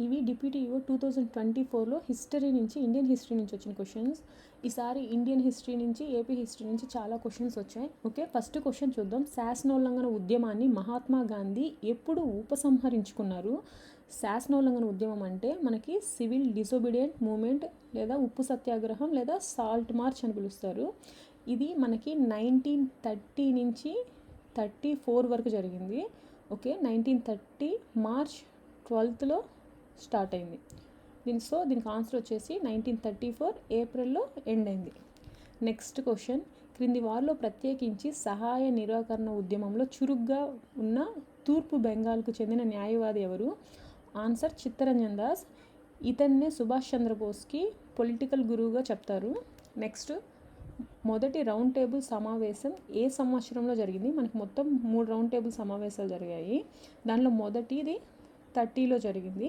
ఇవి డిప్యూటీఓ 2024లో హిస్టరీ నుంచి Indian history నుంచి వచ్చిన క్వశ్చన్స్. ఈసారి ఇండియన్ హిస్టరీ నుంచి ఏపీ హిస్టరీ నుంచి చాలా క్వశ్చన్స్ వచ్చాయి. ఓకే, ఫస్ట్ క్వశ్చన్ చూద్దాం. శాసనోల్లంఘన ఉద్యమాన్ని మహాత్మా గాంధీ ఎప్పుడు ఉపసంహరించుకున్నారు? శాసనోల్లంఘన ఉద్యమం అంటే మనకి సివిల్ డిసోబీడియంట్ మూమెంట్ లేదా ఉప్పు సత్యాగ్రహం లేదా సాల్ట్ మార్చ్ అని పిలుస్తారు. ఇది మనకి 1930 నుంచి 34 వరకు జరిగింది. ఓకే, 1930 మార్చ్ 12లో స్టార్ట్ అయింది. దీనికి ఆన్సర్ వచ్చేసి 1934 ఏప్రిల్లో ఎండ్ అయింది. నెక్స్ట్ క్వశ్చన్, క్రింది వారిలో ప్రత్యేకించి సహాయ నిరాకరణ ఉద్యమంలో చురుగ్గా ఉన్న తూర్పు బెంగాల్కు చెందిన న్యాయవాది ఎవరు? ఆన్సర్ చిత్తరంజన్ దాస్. ఇతన్నే సుభాష్ చంద్రబోస్కి పొలిటికల్ గురువుగా చెప్తారు. నెక్స్ట్, మొదటి రౌండ్ టేబుల్ సమావేశం ఏ సంవత్సరంలో జరిగింది? మనకి మొత్తం 3 రౌండ్ టేబుల్ సమావేశాలు జరిగాయి. దానిలో మొదటిది 30లో జరిగింది.